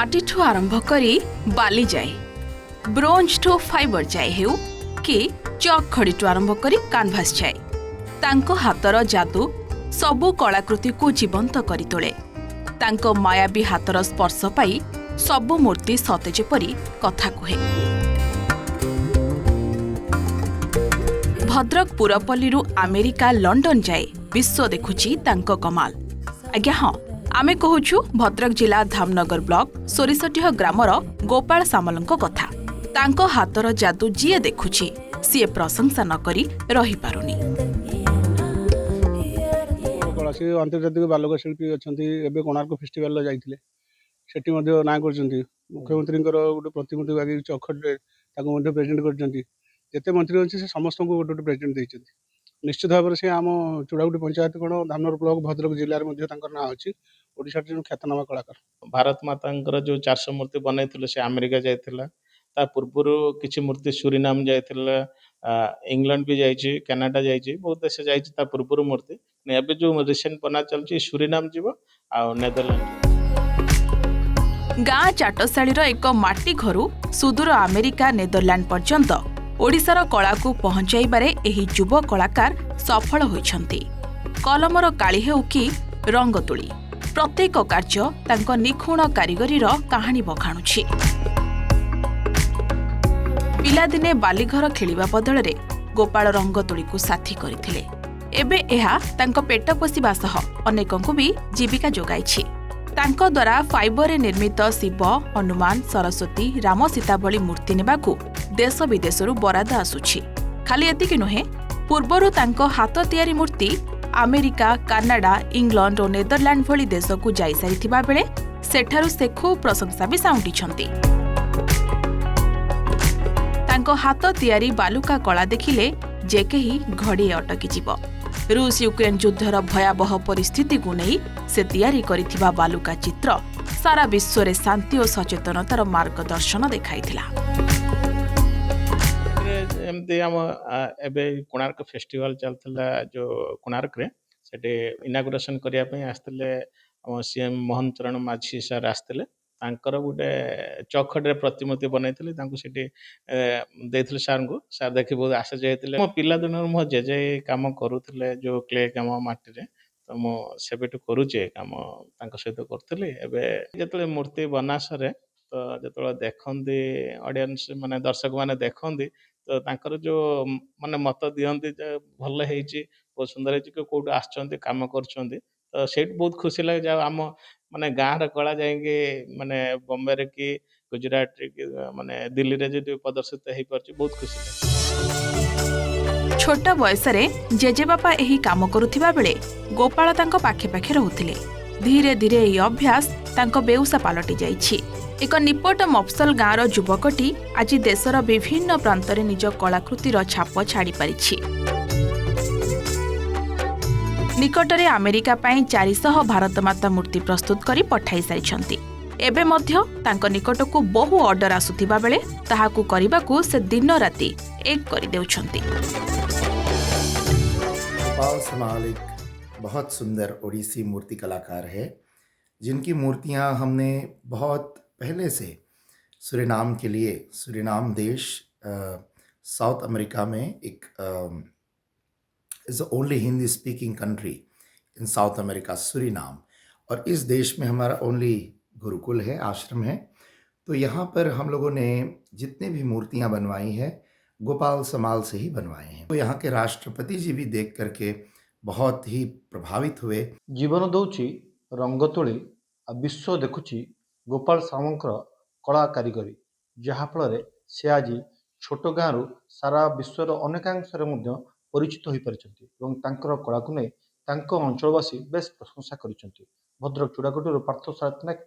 माटीठू आरंभ करी बाली जाए, ब्रोंज ठू फाइबर जाए हेउ कि चक खड़ीठू आरंभ करी कानभास जाए, तांको हातर जादू सबु कलाकृति को जीवंत करी तोले। तांको मायाबी हातर स्पर्श पाई सबु मूर्ति सते जेपरी कथा कुहे। भद्रक पुरपल्ली अमेरिका लंडन जाए विश्व देखुची तांको कमाल। आज्ञा हाँ, आमे कहूछु भद्रक जिला धामनगर ब्लॉक सोरिसटीह ग्रामर गोपाल सामलंको कथा। तांको हातर जादू जिए देखुची सीए प्रशंसा न करी रही पारुनी। से अंतर्जातिक बालक शिल्पी अच्छा कोणार्क फेस्टिवल जाइए सेठी ना कर मुख्यमंत्री गोटे प्रतिमूर्ति बागी चौखटे प्रेजेंट करते मंत्री अच्छे से समस्त को गोटे गोटे प्रेजेंट देते। निश्चित भाव से आम चूड़ागुटी पंचायत कौन धामनगर ब्लॉक भद्रक जिले में ना अच्छी ओडिशा ख्यातनामा कलाकार। भारत माता जो 400 मूर्ति बनई से अमेरिका जाइला। ता पूर्वर किसी मूर्ति सूरीनाम जाइला, इंग्लैंड भी जाइए, कनाडा जाइए, बहुत देश जाइए पूर्वर मूर्ति। एबे जो रिसेंट बना चलची सूरीनाम जीव आ नेदरलैंड। गाँ चाटशाळीर एक माटी घरू सुदूर अमेरिका नेदरलैंड पर्यंत ओडिशार कला को पहुंचाइबारे एही युव कलाकार सफल होइछंती। कलमर काली हेउ कि रंग तुली प्रत्येक कार्य तांको निखुण कारीगरीर कहानी बखाणुछि। पिलादिने बालीघर खेलिबा बदଳରେ गोपाल रंग तुली को साथी करथिले। एबे एहा तांको पेट पोषिबा सह अनेकंकु भी जीविका जोगाइछि। तांको द्वारा फाइबर निर्मित शिव, हनुमान, सरस्वती, राम, सीता भली मूर्ति नेबाकू देश विदेशरू बराद आसुछि। खाली एतिକି नुहे, पूर्वरु तांको हाथ तैयारी मूर्ति अमेरिका, कनाडा, इंग्लैंड और नेदरलैंड भली देश को जाई सारिथिबा बेले सेठारु से खूब प्रशंसा भी साउंटिछंती। तांको हाथ तैयारी बालुका कला देखिले जे केही घड़ी अटकी जीव। रूस यूक्रेन युद्धर भयावह परिस्थिति को नहीं से तैयारी करिथिबा बालुका चित्र सारा विश्व रे शांति और सचेतनतार मार्गदर्शन देखाइथिला। एमती आम एबे कोणार्क फेस्टिवल चलता जो कोणार्क रे सेटे इनागुरेशन करिया पे आस्ते हम सीएम मोहन चरण माझी सर आस्ते तांकर गोटे चौखटे प्रतिमूर्ति बनई देते सार को। सार देखी बहुत आश्चर्य होते। मो पिला दिन मो जेजे कम करुले जो क्ले कम माटी रे, तो मो सेबेटू करुचे कम सहित करुली। एबे जो मूर्ति बना सरे तो जो देखती ऑडियंस माने दर्शक माने देखती तो तांकर जो माने मत दियंती भल है, बहुत सुंदर है, कौट आसचंती काम करछंती। तो सेठ बहुत खुशी लगे जब आम माने गाँव कला जाएंगे माने बॉम्बे रे कि गुजरात रे कि माने दिल्ली रे जो प्रदर्शित हो पार्छ, बहुत खुशी लगे। छोट बयस रे जेजे बापा एही काम करुथिबा बेले गोपाल तांको पाखे पाखे रहुथिले। धीरे धीरे एही अभ्यास तांको बेउसा पालटी जाइछि। एक निपट मफसल गाँवर युवकटी आज देशर विभिन्न प्रांतरे निज कलाकृतिर छाप छाड़ी पारिछि। निकटरे अमेरिका पाई 400 भारत माता मूर्ति प्रस्तुत करी पठाई सारिछंती। एबे मध्य तांको निकटकू बहु ऑर्डर आसुथिबा बेले ताहाकू करिबाकू से दिन राति एक करी देउछंती। गोपाल समाल एक बहुत सुंदर ओडिसी मूर्ति कलाकार है, जिनकी मूर्तियां हमने बहुत पहले से सूरीनाम के लिए, सूरीनाम देश साउथ अमेरिका में एक is the only Hindi speaking country in South America, Suriname, और इस देश में हमारा ओनली गुरुकुल है, आश्रम है। तो यहाँ पर हम लोगों ने जितने भी मूर्तियाँ बनवाई हैं गोपाल समाल से ही बनवाए हैं। तो यहाँ के राष्ट्रपति जी भी देख करके बहुत ही प्रभावित हुए। जीवन दौची रंग तोली आ विश्व देखुची गोपाल सामंकर कला कारीगरी, जहाँफल से आज छोट गाँव सारा विश्वर अनेकांश परिचित हो पारिछंती एवं तांकर कला को नहीं तांको अंचलवासी बेस प्रशंसा करिछंती। भद्रक चूड़ागुटी पार्थ सारथी नायक।